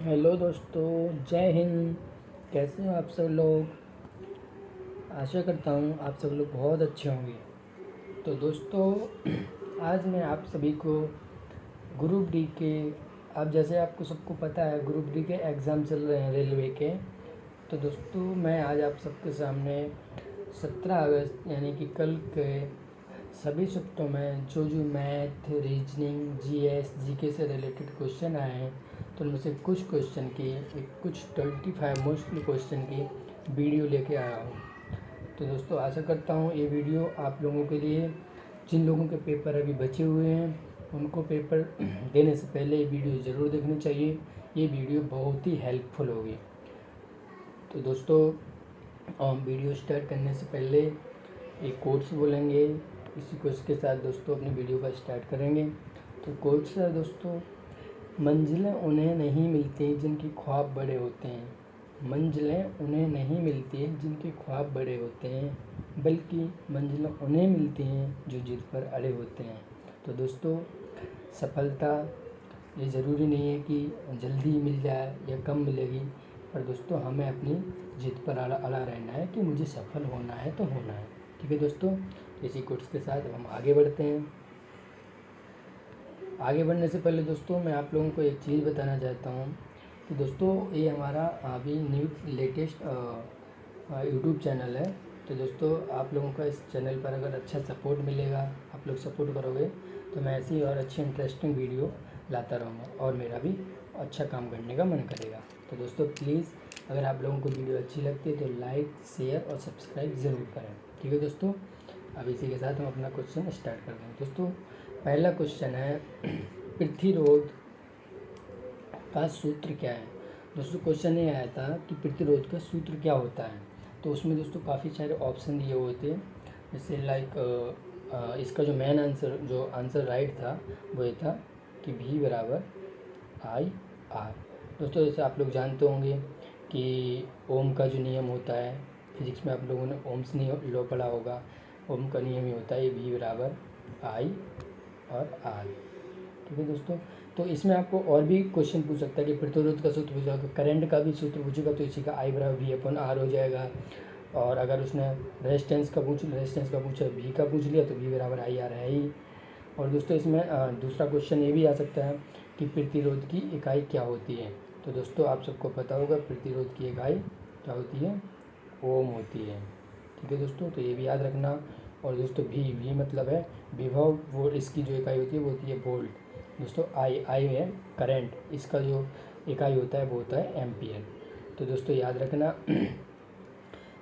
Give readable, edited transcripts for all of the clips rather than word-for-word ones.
Hello दोस्तों, जय हिंद। कैसे हो आप सब लोग? आशा करता हूँ आप सब लोग बहुत अच्छे होंगे। तो दोस्तों, आज मैं आप सभी को ग्रुप डी के, अब जैसे आपको सबको पता है ग्रुप डी के एग्ज़ाम चल रहे हैं रेलवे के। तो दोस्तों, मैं आज आप सबके सामने 17 अगस्त यानी कि कल के सभी सप्ताह में जो मैथ, रीजनिंग, जीएस, जीके से रिलेटेड क्वेश्चन आए हैं, तो उनमें से कुछ क्वेश्चन की कुछ 25 मोस्टली क्वेश्चन की वीडियो लेके आया हूँ। तो दोस्तों, आशा करता हूँ ये वीडियो आप लोगों के लिए, जिन लोगों के पेपर अभी बचे हुए हैं उनको पेपर देने से पहले ये वीडियो ज़रूर देखनी चाहिए। ये वीडियो बहुत ही हेल्पफुल होगी। तो दोस्तों, वीडियो स्टार्ट करने से पहले एक कोट्स बोलेंगे, इसी कोट्स के साथ दोस्तों अपनी वीडियो का स्टार्ट करेंगे। तो कोट्स है दोस्तों, मंजिलें उन्हें नहीं मिलती जिनके ख्वाब बड़े होते हैं। मंजिलें उन्हें नहीं मिलती जिनके ख्वाब बड़े होते हैं, बल्कि मंजिलें उन्हें मिलती हैं जो जिद पर अड़े होते हैं। तो दोस्तों, सफलता ये ज़रूरी नहीं है कि जल्दी मिल जाए या कम मिलेगी, पर दोस्तों हमें अपनी जिद पर अड़ा रहना है कि मुझे सफल होना है तो होना है। ठीक है दोस्तों, इसी कोट्स के साथ हम आगे बढ़ते हैं। आगे बढ़ने से पहले दोस्तों मैं आप लोगों को एक चीज़ बताना चाहता हूँ कि दोस्तों ये हमारा अभी न्यू लेटेस्ट यूट्यूब चैनल है। तो दोस्तों, आप लोगों का इस चैनल पर अगर अच्छा सपोर्ट मिलेगा, आप लोग सपोर्ट करोगे, तो मैं ऐसी और अच्छी इंटरेस्टिंग वीडियो लाता रहूँगा और मेरा भी अच्छा काम करने का मन करेगा। तो दोस्तों प्लीज़, अगर आप लोगों को वीडियो अच्छी लगती है तो लाइक, शेयर और सब्सक्राइब ज़रूर करें। ठीक है दोस्तों, अब इसी के साथ हम अपना क्वेश्चन स्टार्ट करते हैं। दोस्तों, पहला क्वेश्चन है प्रतिरोध का सूत्र क्या है। दोस्तों, क्वेश्चन ये आया था कि प्रतिरोध का सूत्र क्या होता है। तो उसमें दोस्तों काफ़ी सारे ऑप्शन दिए हुए थे, जैसे इसका जो मेन आंसर, जो आंसर राइट था वो ये था कि V बराबर आई आर। दोस्तों, जैसे आप लोग जानते होंगे कि ओम का जो नियम होता है, फिजिक्स में आप लोगों ने ओम्स नियम लॉ पढ़ा होगा। ओम का नियम ही होता है V बराबर आई और आर। ठीक है दोस्तों, तो इसमें आपको और भी क्वेश्चन पूछ सकता है कि प्रतिरोध का सूत्र पूछेगा, करंट का भी सूत्र पूछेगा, तो इसी का आई बराबर V अपन आर हो जाएगा। और अगर उसने रेजिस्टेंस का पूछा, V का पूछ लिया, तो V बराबर आई आर है ही। और दोस्तों, इसमें दूसरा क्वेश्चन ये भी आ सकता है कि प्रतिरोध की इकाई क्या होती है। तो दोस्तों, आप सबको पता होगा प्रतिरोध की इकाई क्या होती है, ओम होती है। ठीक है दोस्तों, तो ये भी याद रखना। और दोस्तों V मतलब है विभव, वो इसकी जो इकाई होती है वो होती है वोल्ट। दोस्तों आई है करंट, इसका जो इकाई होता है वो होता है एम्पियर। तो दोस्तों याद रखना,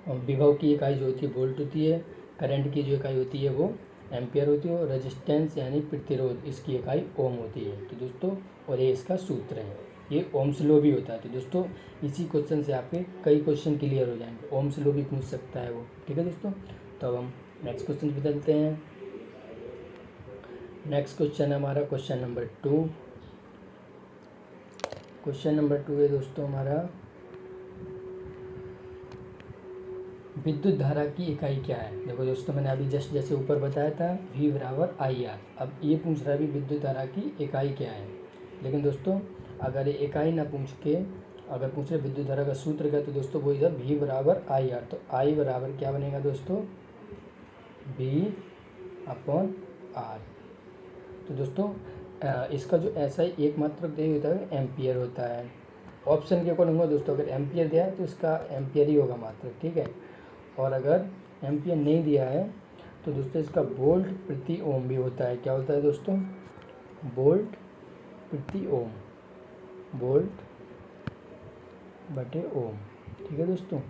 विभव की इकाई जो होती है वोल्ट होती है, करंट की जो इकाई होती है वो एम्पियर होती है, और रेजिस्टेंस यानी प्रतिरोध, इसकी इकाई ओम होती है। तो दोस्तों, और ये इसका सूत्र है, ये ओम्स लॉ भी होता है। तो दोस्तों, इसी क्वेश्चन से आपके कई क्वेश्चन क्लियर हो जाएंगे, ओम्स लॉ भी पूछ सकता है वो। ठीक है दोस्तों, तो अब हम नेक्स्ट क्वेश्चन पे चलते हैं। नेक्स्ट क्वेश्चन है हमारा क्वेश्चन नंबर 2। क्वेश्चन नंबर 2 है दोस्तों हमारा, विद्युत धारा की इकाई क्या है। देखो दोस्तों, मैंने अभी जस्ट जैसे ऊपर बताया था V बराबर आई आर। अब ये पूछ रहा है भी विद्युत धारा की इकाई क्या है। लेकिन दोस्तों, अगर ये इकाई ना पूछ के अगर पूछ रहे विद्युत धारा का सूत्र क्या, तो दोस्तों वो इधर V बराबर आई आर। तो आई बराबर क्या बनेगा दोस्तों, V अपॉन आर। तो दोस्तों, इसका जो ऐसा ही एक मात्रक देय होता है एम्पियर होता है। ऑप्शन के अकॉर्डिंग होगा दोस्तों, अगर एम्पियर दिया है तो इसका एम्पियर ही होगा मात्रक। ठीक है, और अगर एम्पियर नहीं दिया है तो दोस्तों इसका वोल्ट प्रति ओम भी होता है। क्या होता है दोस्तों, वोल्ट प्रति ओम, वोल्ट बटे ओम। ठीक है दोस्तों,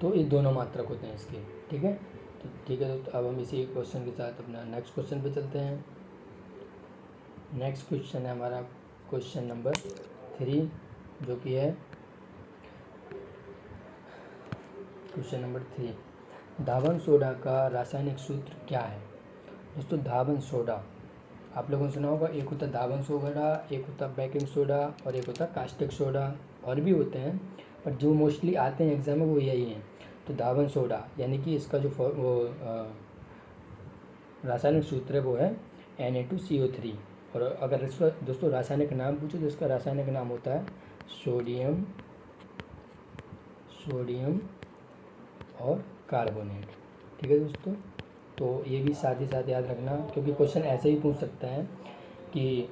तो ये दोनों मात्रक होते हैं इसके। ठीक है, तो ठीक है दोस्तों, अब हम इसी क्वेश्चन के साथ अपना नेक्स्ट क्वेश्चन पे चलते हैं। नेक्स्ट क्वेश्चन है हमारा क्वेश्चन नंबर 3, जो कि है क्वेश्चन नंबर 3, धावन सोडा का रासायनिक सूत्र क्या है। दोस्तों, धावन सोडा आप लोगों ने सुना होगा, एक होता है धावन सोडा, एक होता है बेकिंग सोडा और एक होता है कास्टिक सोडा, और भी होते हैं, पर जो मोस्टली आते हैं एग्जाम में वो यही हैं। तो धावन सोडा यानी कि इसका जो रासायनिक सूत्र है वो है Na2CO3। और अगर इसका दोस्तों रासायनिक नाम पूछो तो इसका रासायनिक नाम होता है सोडियम और कार्बोनेट। ठीक है दोस्तों, तो ये भी साथ ही साथ याद रखना, क्योंकि क्वेश्चन ऐसे ही पूछ सकता है कि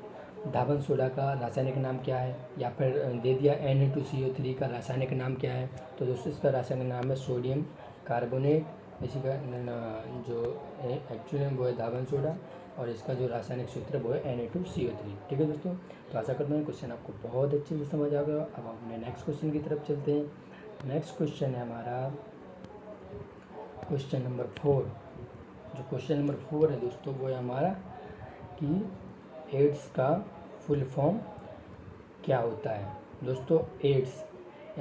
धावन सोडा का रासायनिक नाम क्या है, या फिर दे दिया Na2CO3 का रासायनिक नाम क्या है। तो दोस्तों इसका रासायनिक नाम है सोडियम कार्बोनेट, इसी का जो एक्चुअली वो है धावन सोडा, और इसका जो रासायनिक सूत्र है वो है Na2CO3। ठीक है दोस्तों, तो आशा करता हूँ क्वेश्चन आपको बहुत अच्छे से समझ आ गया। अब हम अपने नेक्स्ट क्वेश्चन की तरफ चलते हैं। नेक्स्ट क्वेश्चन है हमारा क्वेश्चन नंबर 4। जो क्वेश्चन नंबर 4 है दोस्तों वो है हमारा कि एड्स का फुल फॉर्म क्या होता है। दोस्तों एड्स,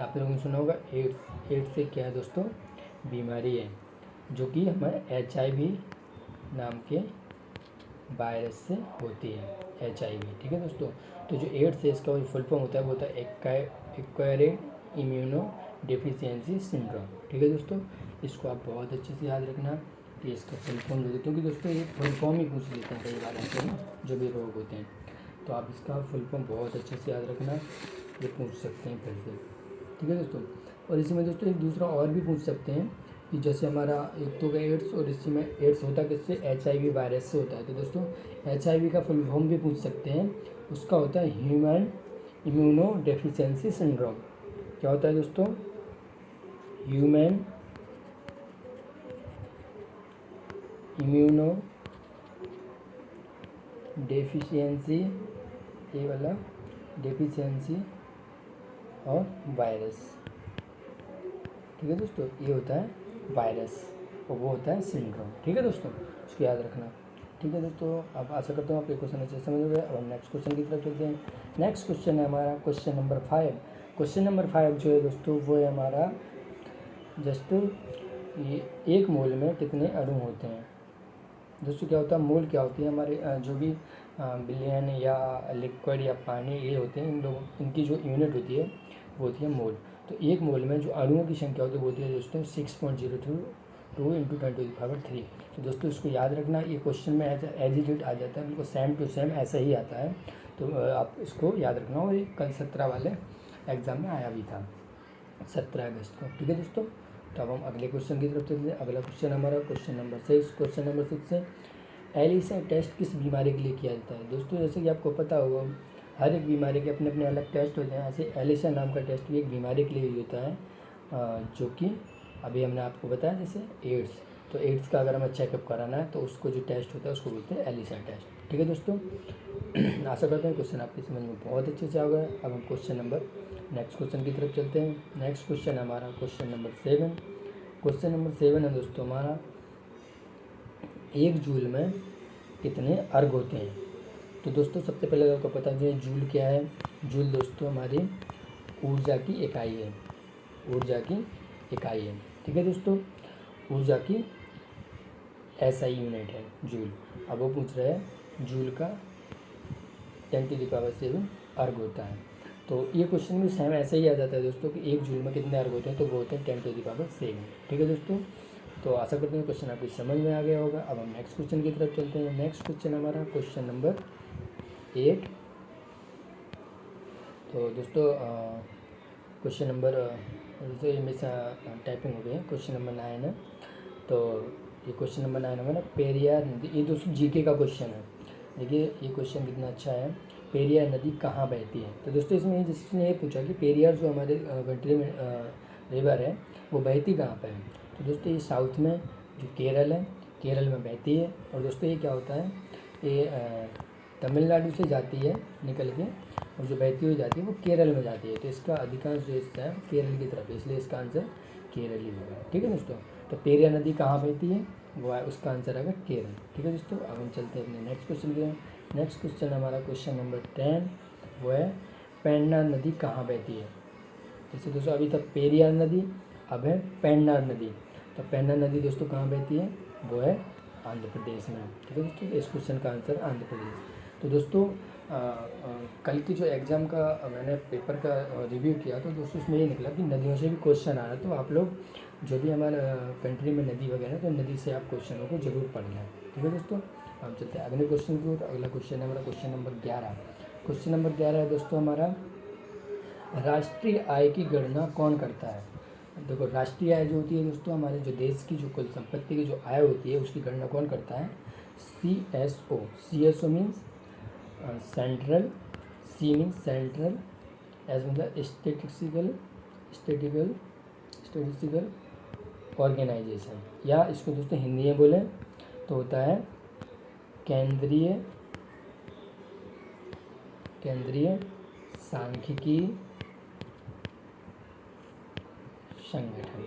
आप लोगों ने सुना होगा एड्स से क्या है दोस्तों, बीमारी है जो कि हमारे HIV नाम के वायरस से होती है, HIV। ठीक है दोस्तों, तो जो एड्स है इसका जो फुल फॉर्म होता है वो होता है एक्वायर्ड इम्यूनो डेफिशिएंसी सिंड्रोम। ठीक है दोस्तों, इसको आप बहुत अच्छे से याद रखना कि इसका फुल फॉर्म दे, क्योंकि दोस्तों ये फुल फॉर्म ही पूछ लेते हैं कई बार ऐसे ना जो भी रोग होते हैं, तो आप इसका फुल फॉर्म बहुत अच्छे से याद रखना, ये पूछ सकते हैं फिर से। ठीक है दोस्तों, और इसी में दोस्तों एक दूसरा और भी पूछ सकते हैं कि जैसे हमारा एक तो एड्स, और इसी में एड्स होता किससे, HIV वायरस से होता है। तो दोस्तों HIV का फुल फॉर्म भी पूछ सकते हैं, उसका होता है ह्यूमन इम्यूनो डेफिशिएंसी सिंड्रोम। क्या होता है दोस्तों, ह्यूमन इम्यूनो डेफिशिएंसी, ये वाला डेफिशिएंसी और वायरस। ठीक है दोस्तों, ये होता है वायरस और वो होता है सिंड्रोम। ठीक है दोस्तों, इसको याद रखना। ठीक है दोस्तों, अब आशा करता हूँ आपके क्वेश्चन अच्छे से समझ गए। और नेक्स्ट क्वेश्चन की तरफ चलते हैं। नेक्स्ट क्वेश्चन है हमारा क्वेश्चन नंबर 5। क्वेश्चन नंबर 5 जो है दोस्तों वो है हमारा जस्ट ये एक मोल में कितने अणु होते हैं। दोस्तों क्या होता है, मोल क्या होती है, हमारे जो भी बिलियन या लिक्विड या पानी ये होते हैं, इन लोगों इनकी जो यूनिट होती है वो होती है मोल। तो एक मोल में जो अणुओं की संख्या होती है वो होती है दोस्तों 6.022 × 10⁻³ तो दोस्तों इसको याद रखना, ये क्वेश्चन में एज इट आ जाता है, बिल्कुल सेम टू सेम ऐसा ही आता है, तो आप इसको याद रखना। और ये कल 17 वाले एग्ज़ाम में आया भी था 17 अगस्त को। ठीक है दोस्तों, तो अब हम अगले क्वेश्चन की तरफ चलते हैं। अगला क्वेश्चन हमारा क्वेश्चन नंबर 6। क्वेश्चन नंबर 6 है एलिसा टेस्ट किस बीमारी के लिए किया जाता है। दोस्तों जैसे कि आपको पता होगा हर एक बीमारी के अपने अपने अलग टेस्ट होते हैं, ऐसे एलिसा नाम का टेस्ट भी एक बीमारी के लिए होता है, जो कि अभी हमने आपको बताया जैसे एड्स। तो एड्स का अगर हमें चेकअप कराना है तो उसको जो टेस्ट होता है उसको बोलते हैं एलिसा टेस्ट। ठीक है दोस्तों, आशा करते हैं क्वेश्चन आपकी समझ में बहुत अच्छे से आ गया। अब हम नेक्स्ट क्वेश्चन की तरफ चलते हैं। नेक्स्ट क्वेश्चन हमारा क्वेश्चन नंबर 7। क्वेश्चन नंबर 7 है दोस्तों हमारा, एक जूल में कितने अर्घ होते हैं। तो दोस्तों सबसे पहले आपको पता है जूल क्या है। जूल दोस्तों हमारी ऊर्जा की इकाई है, ऊर्जा की इकाई है। ठीक है दोस्तों, ऊर्जा की SI यूनिट है जूल। अब वो पूछ रहे हैं जूल का 10⁻7 अर्घ होता है। तो ये क्वेश्चन भी सेम ऐसे ही आ जाता है दोस्तों कि एक जूल में कितने अर्घ होते हैं, तो वो होते हैं 10⁻7। ठीक है दोस्तों, तो आशा करते हैं क्वेश्चन आपकी समझ में आ गया होगा। अब हम नेक्स्ट क्वेश्चन की तरफ चलते हैं। नेक्स्ट क्वेश्चन हमारा क्वेश्चन नंबर 8। तो दोस्तों क्वेश्चन नंबर दोस्तों ये मिस टाइपिंग हो गई है। क्वेश्चन नंबर 9 है, तो ये क्वेश्चन नंबर 9 हमारा पेरियार नदी, ये दोस्तों जीके का क्वेश्चन है। देखिए ये क्वेश्चन कितना अच्छा है, पेरियार नदी कहाँ बहती है। तो दोस्तों इसमें जिसने ये पूछा कि पेरियार जो हमारे कंट्री में रिवर है वो बहती कहाँ पर है। तो दोस्तों ये साउथ में जो केरल है, केरल में बहती है। और दोस्तों ये क्या होता है, ये तमिलनाडु से जाती है निकल के, और जो बहती हुई जाती है वो केरल में जाती है। तो इसका अधिकांश जो हिस्सा है केरल की तरफ है, इसलिए इसका आंसर केरल ही होगा। ठीक है दोस्तों, तो पेरियार नदी कहाँ बहती है, वो है उसका आंसर आएगा केरल। ठीक है दोस्तों, अब हम चलते हैं अपने नेक्स्ट क्वेश्चन के। नेक्स्ट क्वेश्चन हमारा क्वेश्चन नंबर 10, वो है पेन्नार नदी कहाँ बहती है। जैसे दोस्तों अभी तक पेरियार नदी, अब है पेन्नार नदी। तो पेन्नार नदी दोस्तों कहाँ बहती है, वो है आंध्र प्रदेश में। ठीक है दोस्तों, इस क्वेश्चन का आंसर आंध्र प्रदेश। तो दोस्तों कल की जो एग्ज़ाम का मैंने पेपर का रिव्यू किया तो दोस्तों उसमें ये निकला कि नदियों से भी क्वेश्चन आ रहा है। तो आप लोग जो भी हमारे कंट्री में नदी वगैरह तो नदी से आप क्वेश्चनों को ज़रूर पढ़ना है। ठीक है दोस्तों, हम चलते हैं अगले क्वेश्चन की ओर। अगला क्वेश्चन है हमारा क्वेश्चन नंबर 11। क्वेश्चन नंबर 11 है दोस्तों हमारा, राष्ट्रीय आय की गणना कौन करता है। देखो, राष्ट्रीय आय जो होती है दोस्तों, हमारे जो देश की जो कुल संपत्ति की जो आय होती है उसकी गणना कौन करता है। CSO। CSO means central, C means central, S मतलब स्टेटिस्टिकल ऑर्गेनाइजेशन, या इसको दोस्तों हिंदी में बोलें तो होता है केंद्रीय सांख्यिकी संगठन।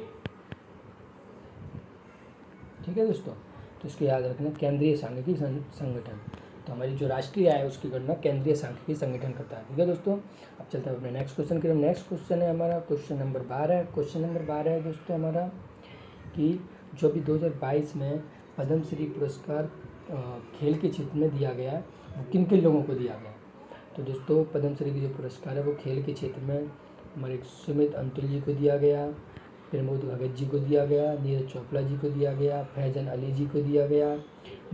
ठीक है दोस्तों, तो इसको याद रखना, केंद्रीय सांख्यिकी संगठन। तो हमारी जो राष्ट्रीय आय है उसकी गणना केंद्रीय सांख्यिकी संगठन करता है। ठीक है दोस्तों, अब चलते हैं अपने नेक्स्ट क्वेश्चन की तरफ। नेक्स्ट क्वेश्चन है हमारा क्वेश्चन नंबर 12। क्वेश्चन नंबर 12 है दोस्तों हमारा कि जो भी 2022 में पद्मश्री पुरस्कार खेल के क्षेत्र में दिया गया है वो किन किन लोगों को दिया गया। तो दोस्तों, पद्मश्री की जो पुरस्कार है वो खेल के क्षेत्र में हमारे सुमित अंतुल जी को दिया गया, प्रमोद भगत जी को दिया गया, नीरज चोपड़ा जी को दिया गया, फैजन अली जी को दिया गया,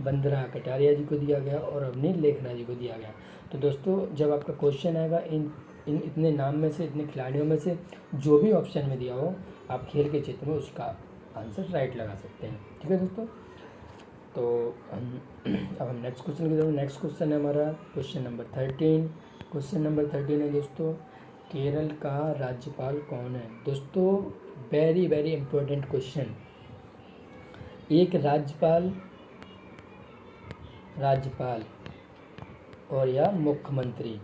बंदरा कटारिया जी को दिया गया और अवनीत लेखना जी को दिया गया। तो दोस्तों, जब आपका क्वेश्चन आएगा इन इतने नाम में से, इतने खिलाड़ियों में से जो भी ऑप्शन में दिया हो, आप खेल के क्षेत्र में उसका आंसर राइट लगा सकते हैं। ठीक है दोस्तों, तो अब हम नेक्स्ट क्वेश्चन की तरफ। नेक्स्ट क्वेश्चन है हमारा क्वेश्चन नंबर 13। क्वेश्चन नंबर 13 है दोस्तों, केरल का राज्यपाल कौन है। दोस्तों, वेरी वेरी इंपॉर्टेंट क्वेश्चन। एक राज्यपाल और या मुख्यमंत्री,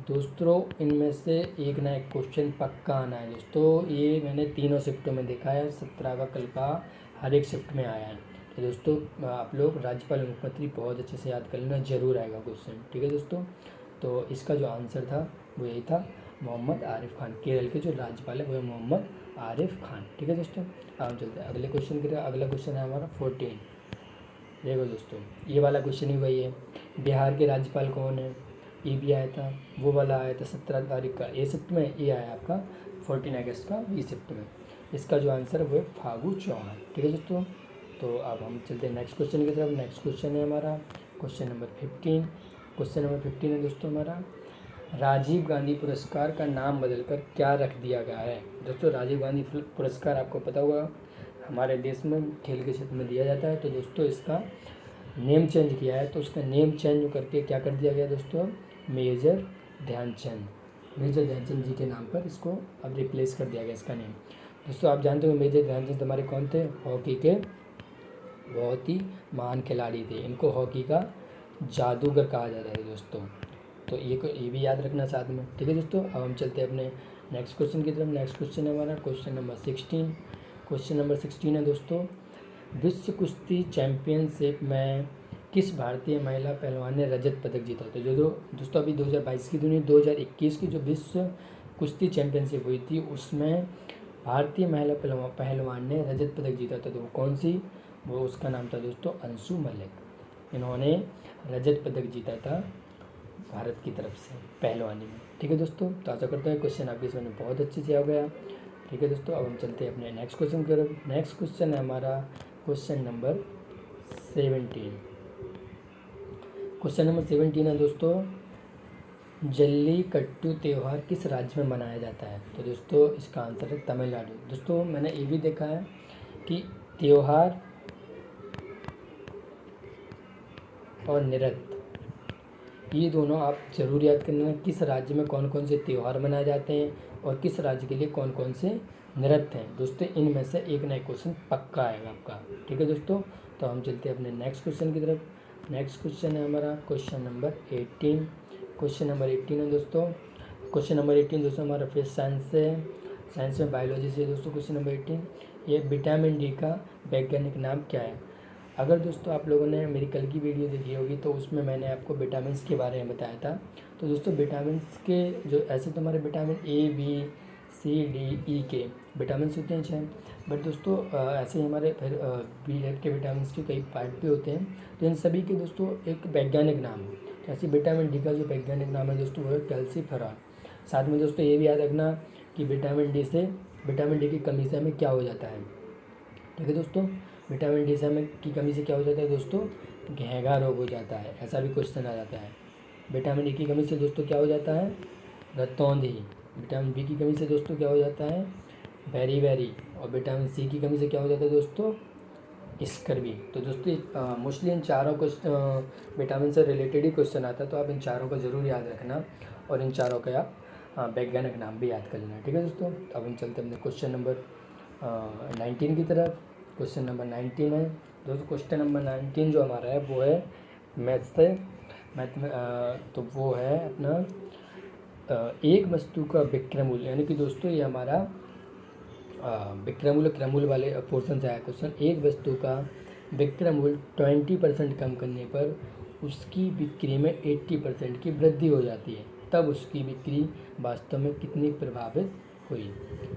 दोस्तों इनमें से एक ना एक क्वेश्चन पक्का आना है दोस्तों। ये मैंने तीनों शिफ्टों में देखा है, 17 का कल का हर एक शिफ्ट में आया है। तो दोस्तों, आप लोग राज्यपाल और मुख्यमंत्री बहुत अच्छे से याद कर लेना, जरूर आएगा क्वेश्चन। ठीक है दोस्तों, तो इसका जो आंसर था वो यही था, मोहम्मद आरिफ खान। केरल के जो राज्यपाल है वो है मोहम्मद आरिफ खान। ठीक है दोस्तों, अब हम चलते हैं अगले क्वेश्चन की तरफ। अगला क्वेश्चन है हमारा 14। देखो दोस्तों, ये वाला क्वेश्चन ही वही है, बिहार के राज्यपाल कौन है। ये भी आया था, वो वाला आया था 17 तारीख का ए शिफ्ट में, ये आया आपका 14 अगस्त का बी शिफ्ट में। इसका जो आंसर है वो है फागू चौहान। ठीक है दोस्तों, तो अब हम चलते हैं नेक्स्ट क्वेश्चन की तरफ। नेक्स्ट क्वेश्चन है हमारा क्वेश्चन नंबर 15। क्वेश्चन नंबर 15 है दोस्तों हमारा, राजीव गांधी पुरस्कार का नाम बदलकर क्या रख दिया गया है। दोस्तों, राजीव गांधी पुरस्कार आपको पता होगा हमारे देश में खेल के क्षेत्र में दिया जाता है। तो दोस्तों, इसका नेम चेंज किया है, तो उसका नेम चेंज करके क्या कर दिया गया दोस्तों, मेजर ध्यानचंद जी के नाम पर इसको अब रिप्लेस कर दिया गया इसका नेम। दोस्तों, आप जानते हो मेजर ध्यानचंद हमारे कौन थे, हॉकी के बहुत ही महान खिलाड़ी थे। इनको हॉकी का जादूगर कहा जाता है दोस्तों, तो ये भी याद रखना साथ में। ठीक है दोस्तों, अब हम चलते हैं अपने नेक्स्ट क्वेश्चन की तरफ। नेक्स्ट क्वेश्चन है हमारा क्वेश्चन नंबर 16। क्वेश्चन नंबर 16 है दोस्तों, विश्व कुश्ती चैंपियनशिप में किस भारतीय महिला पहलवान ने रजत पदक जीता। तो जो दोस्तों अभी 2022 की दुनिया 2021 की जो विश्व कुश्ती चैंपियनशिप हुई थी उसमें भारतीय महिला पहलवान ने रजत पदक जीता था। तो वो कौन सी, वो उसका नाम था दोस्तों अंशु मलिक। इन्होंने रजत पदक जीता था भारत की तरफ से पहलवानी में। ठीक है दोस्तों, तो आशा करता है क्वेश्चन आपके इसमें बहुत अच्छे से आ गया। ठीक है दोस्तों, अब हम चलते हैं अपने नेक्स्ट क्वेश्चन की तरफ। नेक्स्ट क्वेश्चन है हमारा क्वेश्चन नंबर 17। क्वेश्चन नंबर 17 है दोस्तों, जल्लीकट्टू त्यौहार किस राज्य में मनाया जाता है। तो दोस्तों, इसका आंसर है तमिलनाडु। दोस्तों, मैंने ये भी देखा है कि त्यौहार और नृत्य, ये दोनों आप जरूर याद करना, किस राज्य में कौन कौन से त्यौहार मनाए जाते हैं और किस राज्य के लिए कौन कौन से नृत्य हैं। दोस्तों, इनमें से एक नया क्वेश्चन पक्का आएगा आपका। ठीक है दोस्तों, तो हम चलते हैं अपने नेक्स्ट क्वेश्चन की तरफ। नेक्स्ट क्वेश्चन है हमारा क्वेश्चन नंबर 18। क्वेश्चन नंबर 18 है दोस्तों, क्वेश्चन नंबर 18 दोस्तों हमारा फिर साइंस से है, साइंस में बायोलॉजी से दोस्तों। क्वेश्चन नंबर 18, ये विटामिन डी का वैज्ञानिक नाम क्या है। अगर दोस्तों आप लोगों ने मेरी कल की वीडियो देखी होगी तो उसमें मैंने आपको विटामिन के बारे में बताया था। तो दोस्तों, विटामिन के जो ऐसे तो हमारे vitamin A B C D E के विटामिन होते हैं 6, बट दोस्तों ऐसे ही हमारे फिर बी के विटामिन के कई पार्ट भी होते हैं। तो इन सभी के दोस्तों एक वैज्ञानिक नाम है। तो ऐसे विटामिन डी का जो वैज्ञानिक नाम है दोस्तों वो है कैल्सीफेरॉल। साथ में दोस्तों ये भी याद रखना कि विटामिन डी की कमी से हमें क्या हो जाता है। ठीक है दोस्तों, विटामिन डी से हमें की कमी से क्या हो जाता है दोस्तों, घेंघा रोग हो जाता है, ऐसा भी क्वेश्चन आ जाता है। विटामिन ई की कमी से दोस्तों क्या हो जाता है, रतौंधी। विटामिन बी की कमी से दोस्तों क्या हो जाता है, बेरी। और विटामिन सी की कमी से क्या हो जाता है दोस्तों, स्कर्वी। तो दोस्तों मोस्टली इन चारों विटामिन से रिलेटेड ही क्वेश्चन आता है, तो आप इन चारों को ज़रूर याद रखना और इन चारों का आप वैज्ञानिक नाम भी याद कर लेना। ठीक है दोस्तों, अब हम चलते हैं अपने क्वेश्चन नंबर 19 की तरफ। क्वेश्चन नंबर 19 है दोस्तों, क्वेश्चन नंबर 19 जो हमारा है वो है मैथ से। मैथ में तो वो है अपना एक वस्तु का विक्रय मूल्य, यानी कि दोस्तों ये हमारा विक्रय मूल्य क्रय वाले पोर्शन से आया क्वेश्चन। एक वस्तु का विक्रय मूल्य 20% कम करने पर उसकी बिक्री में 80% की वृद्धि हो जाती है, तब उसकी बिक्री वास्तव में कितनी प्रभावित हुई।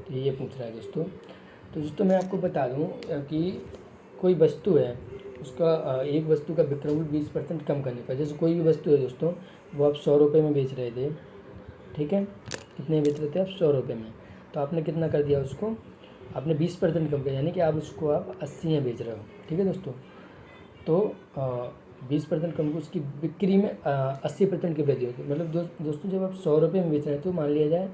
तो ये पूछ रहा है दोस्तों। तो दोस्तों मैं आपको बता दूं कि कोई वस्तु है, उसका एक वस्तु का विक्रय मूल्य 20% कम करने पर, जैसे कोई भी वस्तु है दोस्तों, वो आप 100 रुपये में बेच रहे थे, ठीक है, कितने बेच रहे थे आप, 100 रुपये में। तो आपने कितना कर दिया उसको, आपने 20% कम किया, यानी कि आप उसको आप 80 में बेच रहे हो। ठीक है दोस्तों, तो 20% कम को उसकी बिक्री में 80% की वृद्धि होती है। मतलब दोस्तों जब आप 100 रुपये में बेच रहे थे, तो मान लिया जाए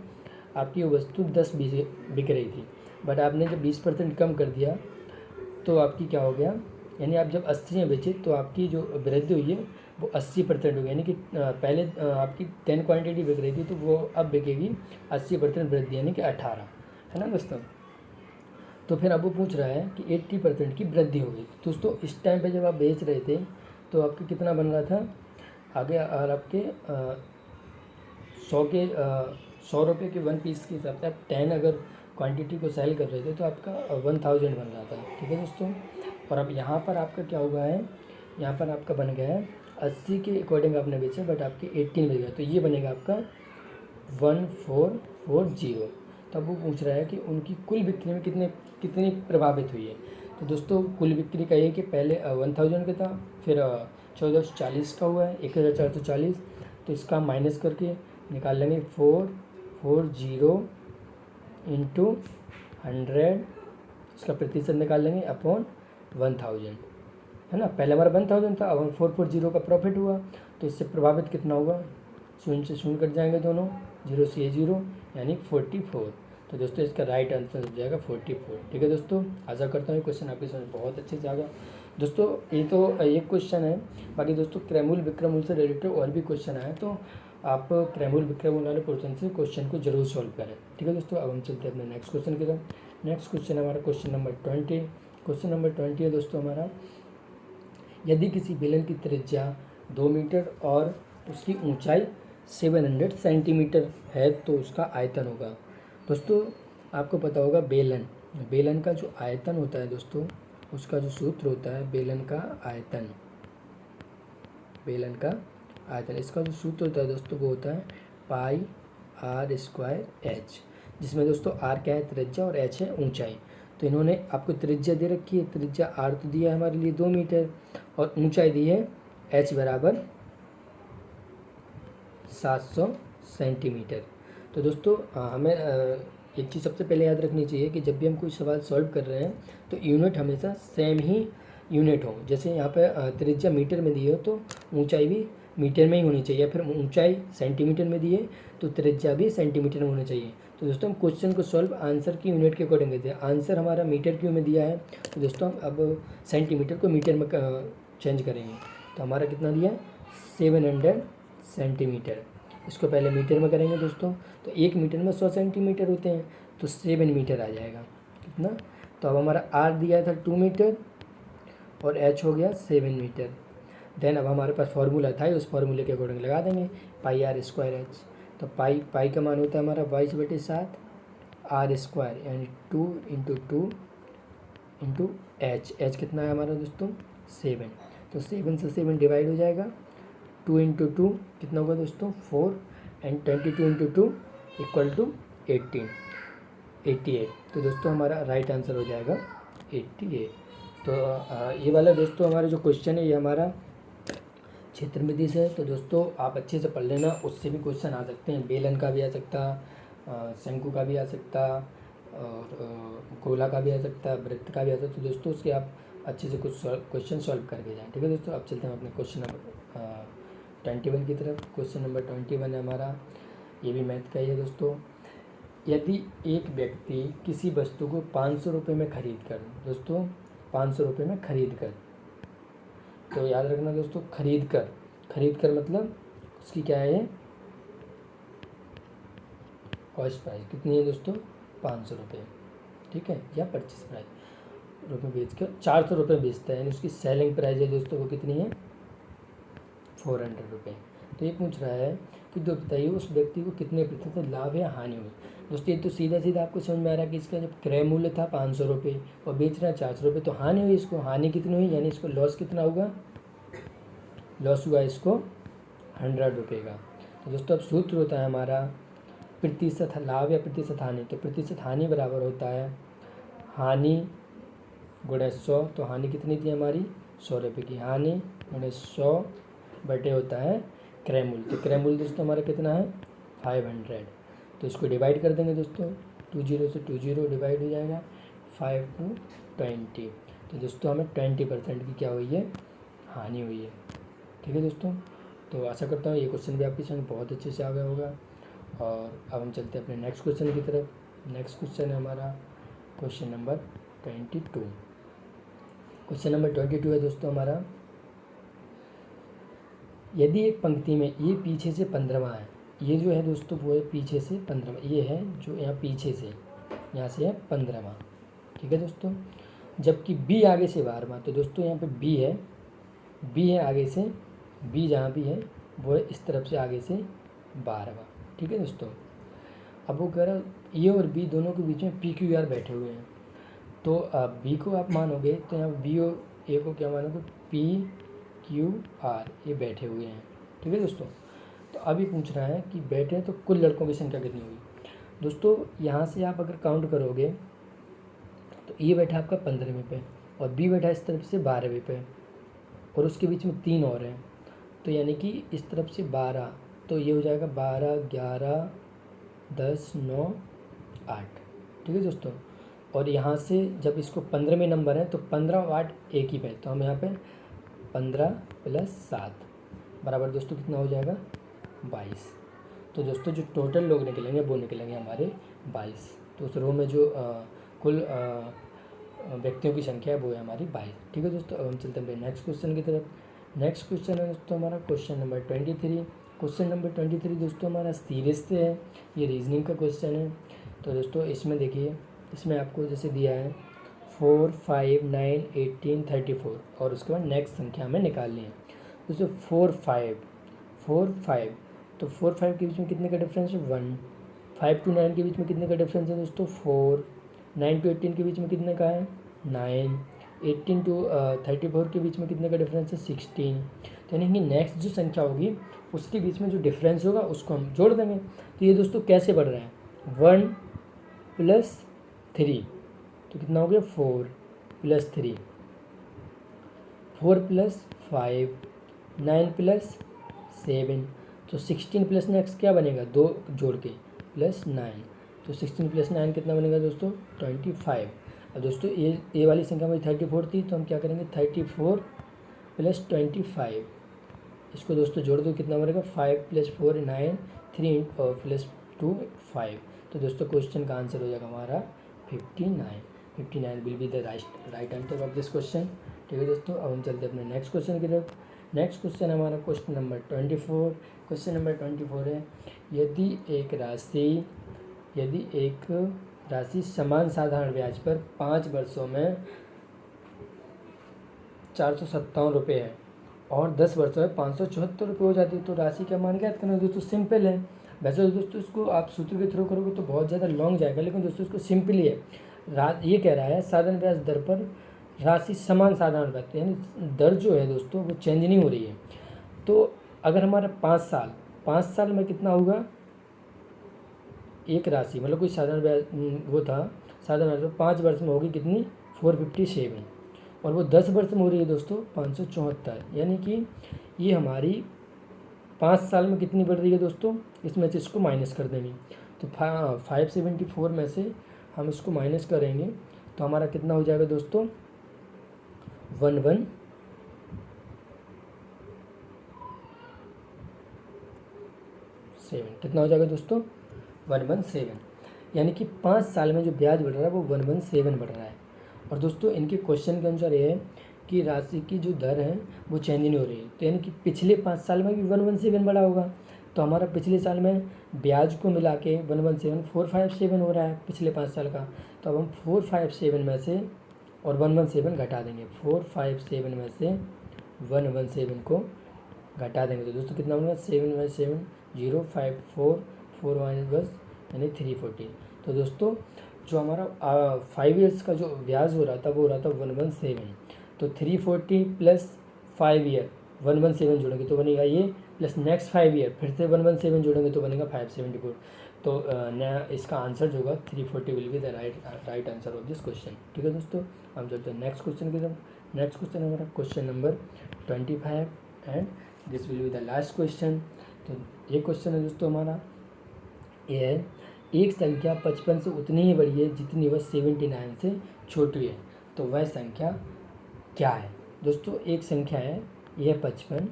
आपकी वो वस्तु 10 बिक रही थी, बट आपने जब 20% कम कर दिया तो आपकी क्या हो गया, यानी आप जब 80 में बेचे तो आपकी जो वृद्धि हुई है वो 80% हो गई, यानी कि पहले आपकी 10 क्वांटिटी बिक रही थी तो वो अब बिकेगी 80% वृद्धि, यानी कि 18, है ना दोस्तों। तो फिर अब वो पूछ रहा है कि 80% की वृद्धि हो गई। दोस्तों इस टाइम पे जब आप बेच रहे थे तो आपके कितना बन रहा था आगे, और आपके 100 रुपये के 1 पीस के हिसाब से आप 10 अगर क्वांटिटी को सेल कर रहे थे तो आपका 1000 बन रहा था। ठीक है दोस्तों, और अब यहाँ पर आपका क्या हुआ है, यहाँ पर आपका बन गया है 80 के अकॉर्डिंग आपने बेचा, बट आपके 18 बच गया, तो ये बनेगा आपका 1440। तब वो पूछ रहा है कि उनकी कुल बिक्री में कितनी प्रभावित हुई है। तो दोस्तों कुल बिक्री का ये कि पहले 1000 का था, फिर 1440 का हुआ है, 1440। तो इसका माइनस करके निकाल लेंगे 440 इंटू 100, इसका प्रतिशत निकाल लेंगे अपॉन 1000, है ना। पहले हमारा 1000 था, अब हम 440 का प्रॉफिट हुआ, तो इससे प्रभावित कितना होगा, शून्य से शून्य कट जाएंगे दोनों, 0 से ये 0, यानी 44। तो दोस्तों इसका राइट आंसर हो जाएगा 44। ठीक है दोस्तों, आशा करता हूँ क्वेश्चन आपकी समझ बहुत अच्छे से आ गया। दोस्तों ये तो एक क्वेश्चन है, बाकी दोस्तों क्रयमूल्य विक्रयमूल्य से रिलेटेड और भी क्वेश्चन आए तो आप क्रयमूल्य विक्रयमूल्य वाले पोर्शन से क्वेश्चन को जरूर सॉल्व करें। ठीक है दोस्तों, अब हम चलते हैं अपने नेक्स्ट क्वेश्चन की तरफ। नेक्स्ट क्वेश्चन है हमारा क्वेश्चन नंबर 20। क्वेश्चन नंबर 20 है दोस्तों हमारा, यदि किसी बेलन की त्रिज्या 2 मीटर और उसकी ऊंचाई 700 सेंटीमीटर है तो उसका आयतन होगा। दोस्तों आपको पता होगा बेलन का जो आयतन होता है दोस्तों, उसका जो सूत्र होता है बेलन का आयतन, इसका जो सूत्र होता है दोस्तों वो होता है पाई आर स्क्वायर एच, जिसमें दोस्तों आर क्या है, त्रिज्या, और एच है ऊंचाई। तो इन्होंने आपको त्रिज्या दे रखी है, त्रिज्या आर तो दिया है हमारे लिए 2 मीटर, और ऊंचाई दी है एच बराबर 700 सेंटीमीटर। तो दोस्तों हमें एक चीज़ सबसे पहले याद रखनी चाहिए कि जब भी हम कोई सवाल सॉल्व कर रहे हैं तो यूनिट हमेशा सेम ही यूनिट हो। जैसे यहाँ पे त्रिज्या मीटर में दी हो तो ऊंचाई भी मीटर में ही होनी चाहिए, फिर ऊंचाई सेंटीमीटर में दी है तो त्रिज्या भी सेंटीमीटर में होनी चाहिए। तो दोस्तों हम क्वेश्चन को सॉल्व आंसर की यूनिट के अकॉर्डिंग करते हैं। आंसर हमारा मीटर क्यों में दिया है, तो दोस्तों हम अब सेंटीमीटर को मीटर में चेंज करेंगे। तो हमारा कितना दिया है, 700 सेंटीमीटर। इसको पहले मीटर में करेंगे दोस्तों, तो 1 मीटर में 100 सेंटीमीटर होते हैं, तो 7 मीटर आ जाएगा कितना। तो अब हमारा आर दिया था 2 मीटर और एच हो गया 7 मीटर। देन अब हमारे पास फार्मूला था, उस फार्मूले के अकॉर्डिंग लगा देंगे पाई आर स्क्वायर एच। तो पाई का मान होता है हमारा 22/7 आर स्क्वायर, यानी 2 इंटू 2 इंटू एच कितना है हमारा दोस्तों 7। तो 7 से 7 डिवाइड हो जाएगा, 2 इंटू 2 कितना होगा दोस्तों 4, एंड 22 इंटू 2 इक्वल टू 88। तो दोस्तों हमारा राइट आंसर हो जाएगा 88। तो ये वाला दोस्तों हमारा जो क्वेश्चन है ये हमारा क्षेत्रमिति से है, तो दोस्तों आप अच्छे से पढ़ लेना, उससे भी क्वेश्चन आ सकते हैं। बेलन का भी आ सकता, शंकु का भी आ सकता, और गोला का भी आ सकता, वृत्त का भी आ सकता। तो दोस्तों उसके आप अच्छे से कुछ क्वेश्चन सॉल्व करके जाएँ। ठीक है दोस्तों, अब चलते हैं अपने क्वेश्चन नंबर 21 की तरफ। क्वेश्चन नंबर 21 है हमारा, ये भी मैथ का ही है दोस्तों। यदि एक व्यक्ति किसी वस्तु को 500 रुपये में खरीद कर, दोस्तों 500 रुपये में खरीद कर, तो याद रखना दोस्तों, खरीद कर मतलब उसकी क्या है, कॉस्ट प्राइस कितनी है दोस्तों, 500 रुपये, ठीक है, या परचेस प्राइस रुपये बेच कर 400 रुपये बेचता है, यानी उसकी सेलिंग प्राइस है दोस्तों वो कितनी है, 400 रुपये। तो ये पूछ रहा है कि जो बताइए उस व्यक्ति को कितने प्रतिशत लाभ या हानि हुई। दोस्तों ये तो सीधा आपको समझ में आ रहा है कि इसका जब क्रय मूल्य था 500 रुपये और बेच रहा है 400 रुपये, तो हानि हुई इसको, हानि कितनी हुई, यानी इसको लॉस कितना होगा, लॉस हुआ इसको 100 रुपये का। तो दोस्तों अब सूत्र होता है हमारा प्रतिशत लाभ या प्रतिशत हानि। तो प्रतिशत हानि बराबर होता है हानि गुणे 100। तो हानि कितनी थी हमारी, 100 रुपये की, हानि गुणे 100 बटे होता है क्रय मूल्य। तो क्रय मूल्य दोस्तों हमारा कितना है, 500। तो इसको डिवाइड कर देंगे दोस्तों, 20 से 20 डिवाइड हो जाएगा, 5 to 20। तो दोस्तों हमें 20% की क्या हुई है, हानि हुई है। ठीक है दोस्तों, तो आशा करता हूँ ये क्वेश्चन भी आपकी समझ बहुत अच्छे से आ गया होगा। और अब हम चलते हैं अपने नेक्स्ट क्वेश्चन की तरफ। नेक्स्ट क्वेश्चन है हमारा क्वेश्चन नंबर 22। क्वेश्चन नंबर 22 है दोस्तों हमारा, यदि एक पंक्ति में ये पीछे से 15वां है, ये जो है दोस्तों वो है पीछे से 15वां, ये है जो यहाँ पीछे से, यहाँ से है 15वां, ठीक है दोस्तों, जबकि बी आगे से 12वां। तो दोस्तों यहाँ पे बी है आगे से, बी जहाँ भी है वो है इस तरफ से आगे से 12वां। ठीक है दोस्तों, अब वो कह रहा ए और बी दोनों के बीच में पी क्यू आर बैठे हुए हैं। तो बी को आप मानोगे तो यहाँ बी और ए को क्या मानोगे, पी क्यू आर, ये बैठे हुए हैं। ठीक है दोस्तों, तो अभी पूछ रहा है कि बैठे हैं तो कुल लड़कों की संख्या कितनी हुई। दोस्तों यहाँ से आप अगर काउंट करोगे तो ए बैठा आपका 15वें पे और बी बैठा इस तरफ से 12वें पे और उसके बीच में 3 और हैं, तो यानी कि इस तरफ से 12, तो ये हो जाएगा 12, 11, 10, 9, 8। ठीक है दोस्तों, और यहाँ से जब इसको 15वें नंबर है तो 15 और 8 एक ही पे, तो हम यहाँ पे 15 + 7 बराबर दोस्तों कितना हो जाएगा, 22। तो दोस्तों जो टोटल लोग निकलेंगे वो निकलेंगे हमारे 22। तो उस रो में जो कुल व्यक्तियों की संख्या है वो है हमारी 22। ठीक है दोस्तों, अब हम चलते हैं नेक्स्ट क्वेश्चन की तरफ। नेक्स्ट क्वेश्चन है दोस्तों हमारा क्वेश्चन नंबर 23। क्वेश्चन नंबर 23 दोस्तों हमारा सीरीज से है, ये रीजनिंग का क्वेश्चन है। तो दोस्तों इसमें देखिए, इसमें आपको जैसे दिया है 4, 5, 9, 18, 34 और उसके बाद नेक्स्ट संख्या हमें निकालनी है। दोस्तों 4, 5, तो 4, 5 के बीच में कितने का डिफरेंस है, 1। 5 to 9 के बीच में कितने का डिफरेंस है दोस्तों, 4। 9 to 18 के बीच में कितने का है, 9। 18 to 34 के बीच में कितने का डिफरेंस है, 16। तो यानी कि नेक्स्ट जो संख्या होगी उसके बीच में जो डिफरेंस होगा उसको हम जोड़ देंगे। तो ये दोस्तों कैसे बढ़ रहे हैं, 1 + 3, तो कितना हो गया, 4 + 3, 4 + 5, 9 + 7, तो 16 + नेक्स्ट क्या बनेगा, 2 जोड़ के +9, तो 16 + 9 कितना बनेगा दोस्तों, 25। अब दोस्तों ये वाली संख्या में 34 थी, तो हम क्या करेंगे, 34 + 25, इसको दोस्तों जोड़ दो कितना बनेगा, 5 + 4 9, 3 और +2 5। तो दोस्तों क्वेश्चन का आंसर हो जाएगा हमारा 59। 59 will be the right answer of this question. ठीक है दोस्तों, अब हम चलते हैं अपने नेक्स्ट क्वेश्चन की तरफ। नेक्स्ट क्वेश्चन हमारा क्वेश्चन नंबर 24। क्वेश्चन नंबर 24 है, यदि एक राशि समान साधारण ब्याज पर 5 वर्षों में 457 रुपये है और 10 वर्षों में 574 रुपये हो जाती है, तो राशि का मान ज्ञात करना। दोस्तों सिंपल है, वैसे तो दोस्तों इसको आप सूत्र के थ्रू करोगे तो बहुत ज़्यादा लॉन्ग जाएगा, लेकिन दोस्तों इसको सिंपली है। ये कह रहा है साधारण ब्याज दर पर राशि समान साधारण ब्याज, यानी दर जो है दोस्तों वो चेंज नहीं हो रही है। तो अगर हमारा 5 साल में कितना होगा, एक राशि मतलब कोई साधारण ब्याज वो था, साधारण ब्याज 5 वर्ष में होगी कितनी, 457, और वो 10 वर्ष में हो रही है दोस्तों 574, यानी कि ये हमारी 5 साल में कितनी बढ़ रही है दोस्तों, इसमें से इसको माइनस कर देंगे। तो 574 में से हम इसको माइनस करेंगे तो हमारा कितना हो जाएगा दोस्तों, 11 7 कितना हो जाएगा दोस्तों 117, यानी कि 5 साल में जो ब्याज बढ़ रहा है वो 117 बढ़ रहा है। और दोस्तों इनके क्वेश्चन के अनुसार ये है कि राशि की जो दर है वो चेंज नहीं हो रही है, तो यानी कि पिछले 5 साल में भी 117 बढ़ा होगा। तो हमारा पिछले साल में ब्याज को मिला के 117 457 हो रहा है पिछले 5 साल का। तो अब हम 457 में से और 117 घटा देंगे, 457 में से 117 को घटा देंगे तो दोस्तों कितना होगा 7/7 054 4 बस यानी 340। तो दोस्तों जो हमारा 5 ईयर्स का जो ब्याज हो रहा था वो हो रहा था 117, तो 340 प्लस 5 ईयर 117 जोड़ेंगे तो बनेगा ये, प्लस नेक्स्ट 5 ईयर फिर से 117 जोड़ेंगे तो बनेगा 574। तो नया इसका आंसर जो होगा 340 will be the right answer of this question. ठीक है दोस्तों, हम चलते हैं नेक्स्ट क्वेश्चन की तरफ। नेक्स्ट क्वेश्चन हमारा question number 25 and this will be the last question. तो ये क्वेश्चन है दोस्तों हमारा, ये है एक संख्या 55 से उतनी ही बड़ी है जितनी वह 79 से छोटी है, तो वह संख्या क्या है। दोस्तों एक संख्या है, यह है 55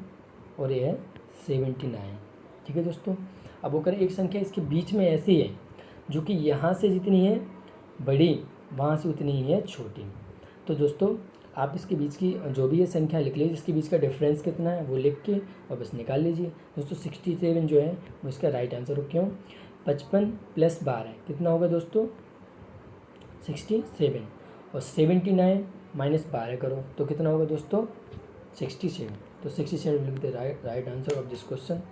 और यह है 79। ठीक है दोस्तों, अब अगर एक संख्या इसके बीच में ऐसी है जो कि यहाँ से जितनी है बड़ी वहाँ से उतनी ही है छोटी, तो दोस्तों आप इसके बीच की जो भी ये संख्या लिख लीजिए, इसके बीच का डिफरेंस कितना है वो लिख के और बस निकाल लीजिए। दोस्तों 67 जो है वो इसका राइट आंसर हो। क्यों, 55 प्लस 12 कितना होगा दोस्तों 67, और 79 माइनस 12 करो तो कितना होगा दोस्तों 67। तो 67 will be the right answer of this question.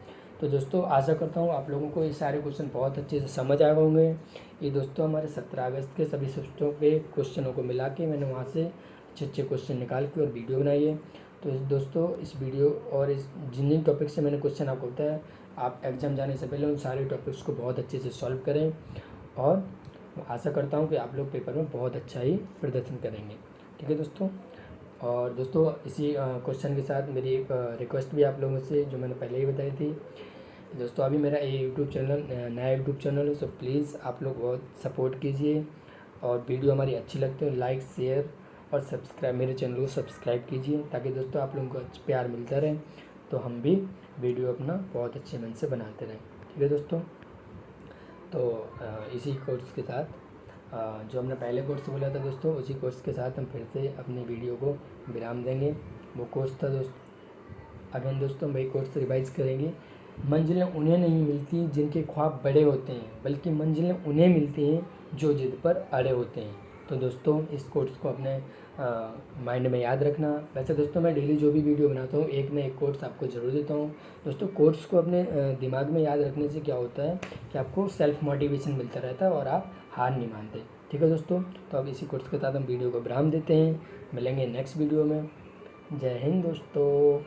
तो दोस्तों आशा करता हूँ आप लोगों को ये सारे क्वेश्चन बहुत अच्छे से समझ आए होंगे। ये दोस्तों हमारे 17 अगस्त के सभी सब्जेक्टों के क्वेश्चनों को मिला के मैंने वहाँ से अच्छे क्वेश्चन निकाल के और वीडियो बनाई है। तो दोस्तों इस वीडियो और इस जिन टॉपिक से मैंने क्वेश्चन आपको बताया, आप एग्जाम जाने से पहले उन सारे टॉपिक्स को बहुत अच्छे से सॉल्व करें, और आशा करता हूँ कि आप लोग पेपर में बहुत अच्छा ही प्रदर्शन करेंगे। ठीक है दोस्तों, और दोस्तों इसी क्वेश्चन के साथ मेरी एक रिक्वेस्ट भी आप लोगों से जो मैंने पहले ही बताई थी। दोस्तों अभी मेरा ये यूट्यूब चैनल नया यूट्यूब चैनल है, सो प्लीज़ आप लोग बहुत सपोर्ट कीजिए, और वीडियो हमारी अच्छी लगती है लाइक शेयर और सब्सक्राइब, मेरे चैनल को सब्सक्राइब कीजिए, ताकि दोस्तों आप लोगों को प्यार मिलता रहे, तो हम भी वीडियो अपना बहुत अच्छे मन से बनाते रहें। ठीक है दोस्तों, तो इसी कोर्स के साथ जो हमने पहले कोर्स बोला था दोस्तों, उसी कोर्स के साथ हम फिर से अपनी वीडियो को विराम देंगे। वो कोर्स था अगेन दोस्तों वही कोर्स रिवाइज करेंगे। मंजिलें उन्हें नहीं मिलती जिनके ख्वाब बड़े होते हैं, बल्कि मंजिलें उन्हें मिलती हैं जो जिद पर अड़े होते हैं। तो दोस्तों इस कोर्स को अपने माइंड में याद रखना। वैसे दोस्तों मैं डेली जो भी वीडियो बनाता हूँ एक ना एक कोर्स आपको ज़रूर देता हूँ। दोस्तों कोर्स को अपने दिमाग में याद रखने से क्या होता है कि आपको सेल्फ मोटिवेशन मिलता रहता है और आप हार नहीं मानते। ठीक है दोस्तों, तो अब इसी कोर्स के साथ हम वीडियो को विराम देते हैं, मिलेंगे नेक्स्ट वीडियो में। जय हिंद दोस्तों।